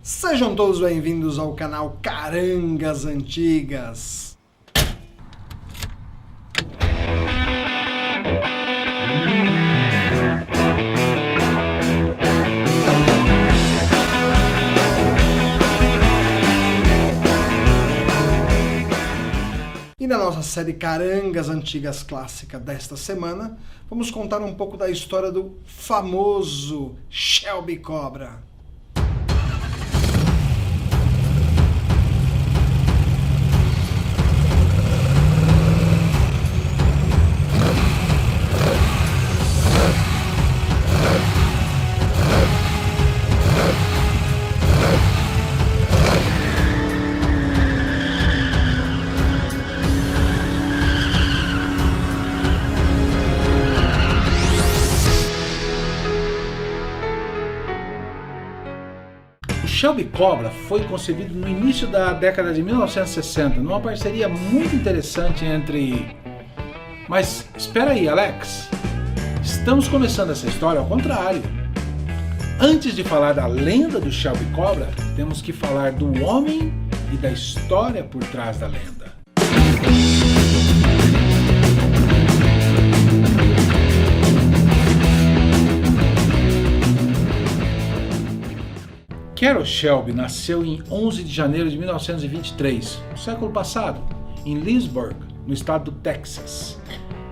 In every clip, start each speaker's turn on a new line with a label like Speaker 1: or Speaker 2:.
Speaker 1: Sejam todos bem-vindos ao canal Carangas Antigas. E na nossa série Carangas Antigas Clássica desta semana, vamos contar um pouco da história do famoso Shelby Cobra.
Speaker 2: O Shelby Cobra foi concebido no início da década de 1960, numa parceria muito interessante entre... Mas espera aí, Alex, estamos começando essa história ao contrário. Antes de falar da lenda do Shelby Cobra, temos que falar do homem e da história por trás da lenda. Carroll Shelby nasceu em 11 de janeiro de 1923, no século passado, em Leesburg, no estado do Texas.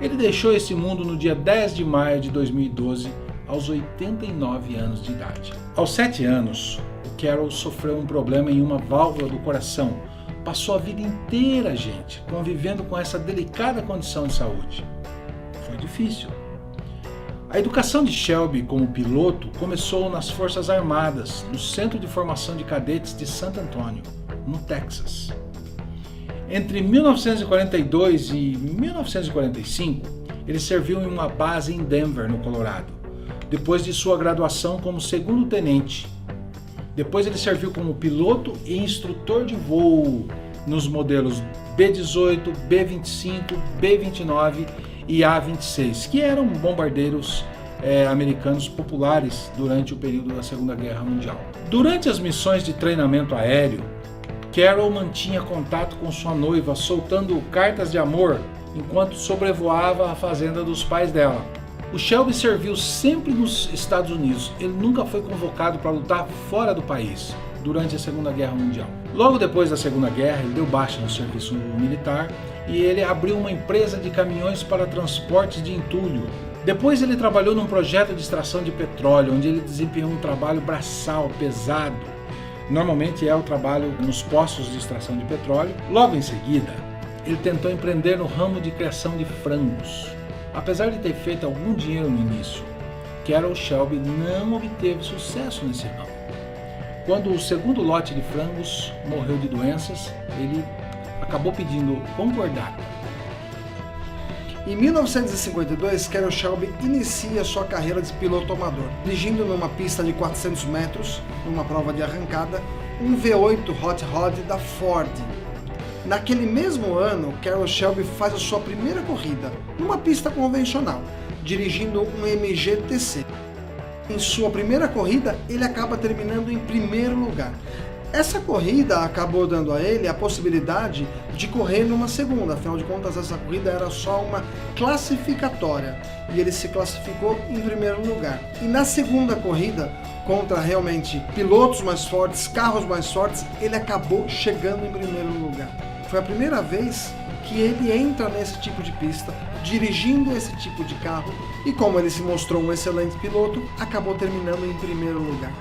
Speaker 2: Ele deixou esse mundo no dia 10 de maio de 2012, aos 89 anos de idade. Aos 7 anos, o Carroll sofreu um problema em uma válvula do coração. Passou a vida inteira, gente, convivendo com essa delicada condição de saúde. Foi difícil. A educação de Shelby como piloto começou nas Forças Armadas, no Centro de Formação de Cadetes de San Antonio, no Texas. Entre 1942 e 1945, ele serviu em uma base em Denver, no Colorado, depois de sua graduação como segundo tenente. Depois ele serviu como piloto e instrutor de voo nos modelos B-18, B-25, B-29 e A-26, que eram bombardeiros americanos populares durante o período da Segunda Guerra Mundial. Durante as missões de treinamento aéreo, Carroll mantinha contato com sua noiva, soltando cartas de amor enquanto sobrevoava a fazenda dos pais dela. O Shelby serviu sempre nos Estados Unidos, ele nunca foi convocado para lutar fora do país durante a Segunda Guerra Mundial. Logo depois da Segunda Guerra, ele deu baixa no serviço militar e ele abriu uma empresa de caminhões para transportes de entulho. Depois ele trabalhou num projeto de extração de petróleo, onde ele desempenhou um trabalho braçal, pesado. Normalmente é o trabalho nos postos de extração de petróleo. Logo em seguida, ele tentou empreender no ramo de criação de frangos. Apesar de ter feito algum dinheiro no início, Carroll Shelby não obteve sucesso nesse ramo. Quando o segundo lote de frangos morreu de doenças, ele acabou pedindo concordata.
Speaker 1: Em 1952, Carroll Shelby inicia sua carreira de piloto amador, dirigindo numa pista de 400 metros, numa prova de arrancada, um V8 Hot Rod da Ford. Naquele mesmo ano, Carroll Shelby faz a sua primeira corrida, numa pista convencional, dirigindo um MG-TC. Em sua primeira corrida, ele acaba terminando em primeiro lugar. Essa corrida acabou dando a ele a possibilidade de correr numa segunda, afinal de contas essa corrida era só uma classificatória e ele se classificou em primeiro lugar. E na segunda corrida, contra realmente pilotos mais fortes, carros mais fortes, ele acabou chegando em primeiro lugar. Foi a primeira vez que ele entra nesse tipo de pista, dirigindo esse tipo de carro, e como ele se mostrou um excelente piloto, acabou terminando em primeiro lugar.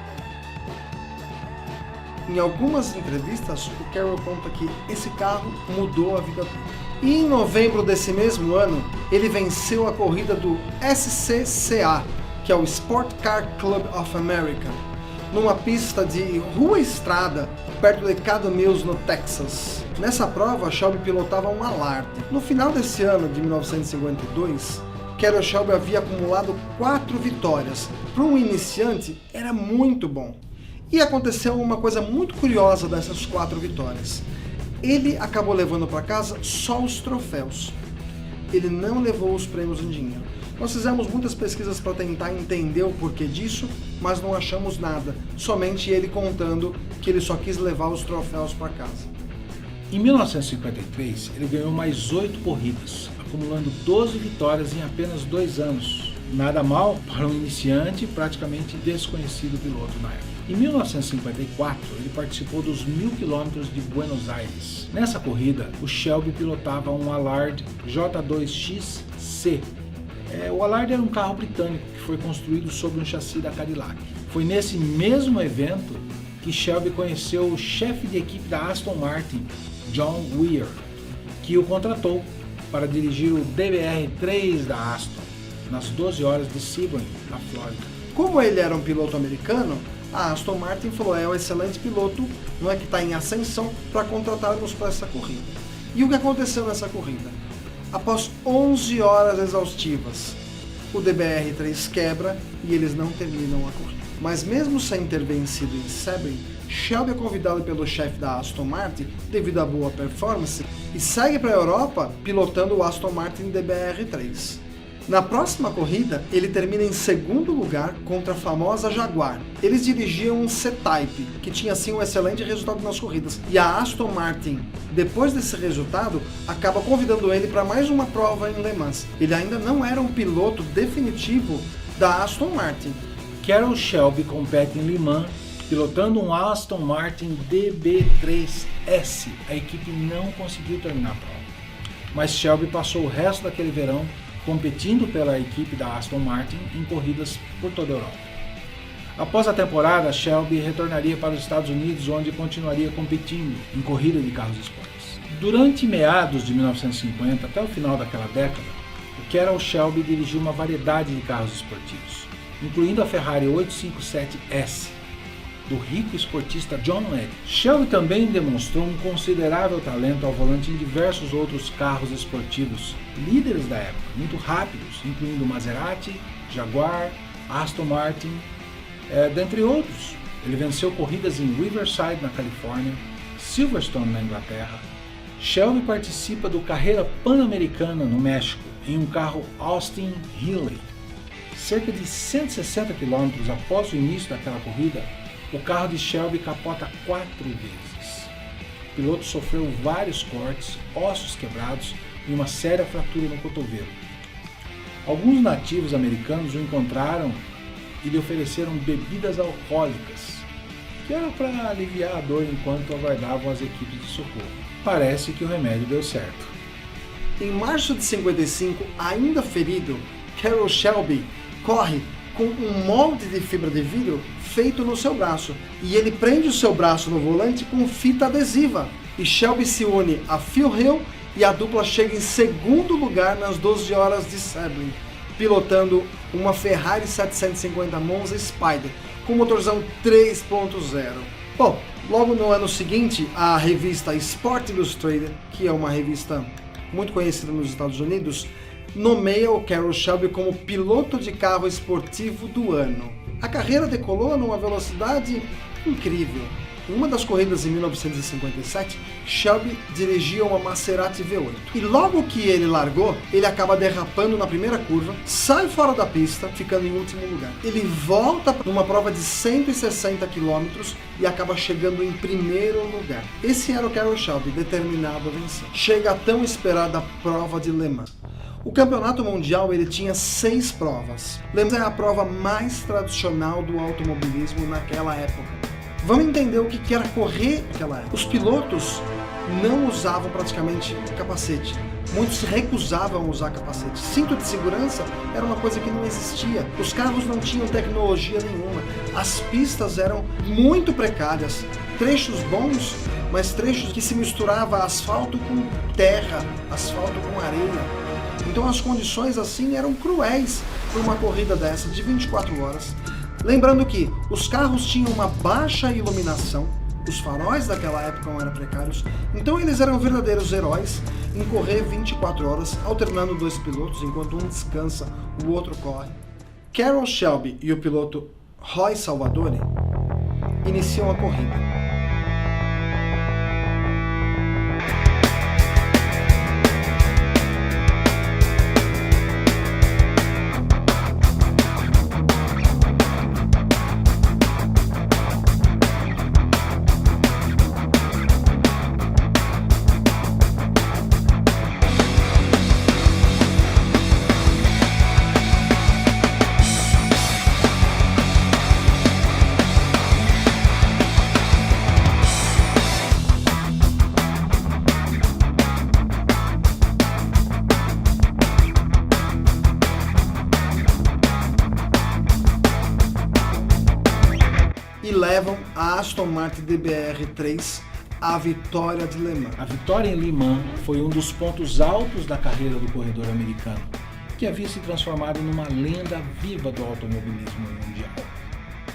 Speaker 1: Em algumas entrevistas, o Carroll conta que esse carro mudou a vida dele. E em novembro desse mesmo ano, ele venceu a corrida do SCCA, que é o Sport Car Club of America, numa pista de rua-estrada, perto de Caddo Mills, no Texas. Nessa prova, Shelby pilotava um Alarde. No final desse ano, de 1952, Carroll Shelby havia acumulado 4 vitórias. Para um iniciante, era muito bom. E aconteceu uma coisa muito curiosa dessas 4 vitórias. Ele acabou levando para casa só os troféus. Ele não levou os prêmios em dinheiro. Nós fizemos muitas pesquisas para tentar entender o porquê disso, mas não achamos nada, somente ele contando que ele só quis levar os troféus para casa.
Speaker 2: Em 1953, ele ganhou mais 8 corridas, acumulando 12 vitórias em apenas 2 anos. Nada mal para um iniciante e praticamente desconhecido piloto na época. Em 1954, ele participou dos 1000 km de Buenos Aires. Nessa corrida, o Shelby pilotava um Allard J2XC. O Allard era um carro britânico que foi construído sobre um chassi da Cadillac. Foi nesse mesmo evento que Shelby conheceu o chefe de equipe da Aston Martin, John Weir, que o contratou para dirigir o DBR3 da Aston nas 12 horas de Sebring, na Flórida.
Speaker 1: Como ele era um piloto americano, a Aston Martin falou: é um excelente piloto, não é que está em ascensão, para contratarmos para essa corrida. E o que aconteceu nessa corrida? Após 11 horas exaustivas, o DBR3 quebra e eles não terminam a corrida. Mas mesmo sem ter vencido em Sebring, Shelby é convidado pelo chefe da Aston Martin devido à boa performance e segue para a Europa pilotando o Aston Martin DBR3. Na próxima corrida, ele termina em segundo lugar contra a famosa Jaguar. Eles dirigiam um C-Type, que tinha assim um excelente resultado nas corridas. E a Aston Martin, depois desse resultado, acaba convidando ele para mais uma prova em Le Mans. Ele ainda não era um piloto definitivo da Aston Martin.
Speaker 2: Carroll Shelby compete em Le Mans, pilotando um Aston Martin DB3S. A equipe não conseguiu terminar a prova, mas Shelby passou o resto daquele verão competindo pela equipe da Aston Martin em corridas por toda a Europa. Após a temporada, Shelby retornaria para os Estados Unidos, onde continuaria competindo em corrida de carros esportes. Durante meados de 1950 até o final daquela década, o Carroll Shelby dirigiu uma variedade de carros esportivos, incluindo a Ferrari 857S, do rico esportista John Eddy. Shelby também demonstrou um considerável talento ao volante em diversos outros carros esportivos, líderes da época, muito rápidos, incluindo Maserati, Jaguar, Aston Martin, dentre outros. Ele venceu corridas em Riverside, na Califórnia, Silverstone, na Inglaterra. Shelby participa do Carreira Pan-Americana no México, em um carro Austin Healey. Cerca de 160 km após o início daquela corrida, o carro de Shelby capota 4 vezes. O piloto sofreu vários cortes, ossos quebrados e uma séria fratura no cotovelo. Alguns nativos americanos o encontraram e lhe ofereceram bebidas alcoólicas, que era para aliviar a dor enquanto aguardavam as equipes de socorro. Parece que o remédio deu certo.
Speaker 1: Em março de 55, ainda ferido, Carroll Shelby corre com um molde de fibra de vidro feito no seu braço, e ele prende o seu braço no volante com fita adesiva. E Shelby se une a Phil Hill e a dupla chega em segundo lugar nas 12 horas de Sebring, pilotando uma Ferrari 750 Monza Spider com motorzão 3.0. Bom, logo no ano seguinte, a revista Sport Illustrated, que é uma revista muito conhecida nos Estados Unidos, nomeia o Carroll Shelby como piloto de carro esportivo do ano. A carreira decolou numa velocidade incrível. Em uma das corridas em 1957, Shelby dirigia uma Maserati V8. E logo que ele largou, ele acaba derrapando na primeira curva, sai fora da pista, ficando em último lugar. Ele volta numa prova de 160 km e acaba chegando em primeiro lugar. Esse era o Carroll Shelby, determinado a vencer. Chega a tão esperada prova de Le Mans. O campeonato mundial ele tinha 6 provas. Le Mans é a prova mais tradicional do automobilismo naquela época. Vamos entender o que era correr naquela época. Os pilotos não usavam praticamente capacete. Muitos se recusavam a usar capacete. Cinto de segurança era uma coisa que não existia. Os carros não tinham tecnologia nenhuma. As pistas eram muito precárias. Trechos bons, mas trechos que se misturava asfalto com terra, asfalto com areia. Então as condições assim eram cruéis para uma corrida dessa de 24 horas. Lembrando que os carros tinham uma baixa iluminação, os faróis daquela época não eram precários, então eles eram verdadeiros heróis em correr 24 horas, alternando 2 pilotos, enquanto um descansa, o outro corre. Carroll Shelby e o piloto Roy Salvadori iniciam a corrida. Aston Martin DBR3 a vitória de Le Mans.
Speaker 2: A vitória em Le Mans foi um dos pontos altos da carreira do corredor americano, que havia se transformado numa lenda viva do automobilismo mundial.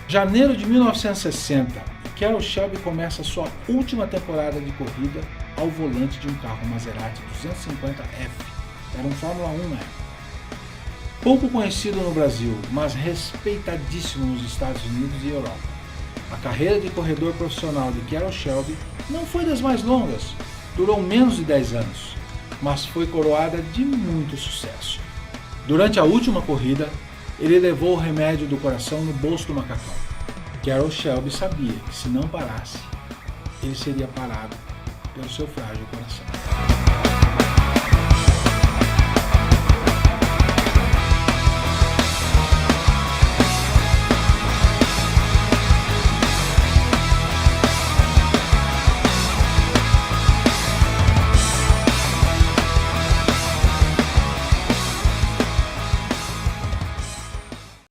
Speaker 2: Janeiro de 1960, Carroll Shelby começa sua última temporada de corrida ao volante de um carro Maserati 250F. Era um Fórmula 1 na época. Pouco conhecido no Brasil, mas respeitadíssimo nos Estados Unidos e Europa. A carreira de corredor profissional de Carroll Shelby não foi das mais longas, durou menos de 10 anos, mas foi coroada de muito sucesso. Durante a última corrida, ele levou o remédio do coração no bolso do macacão. Carroll Shelby sabia que se não parasse, ele seria parado pelo seu frágil coração.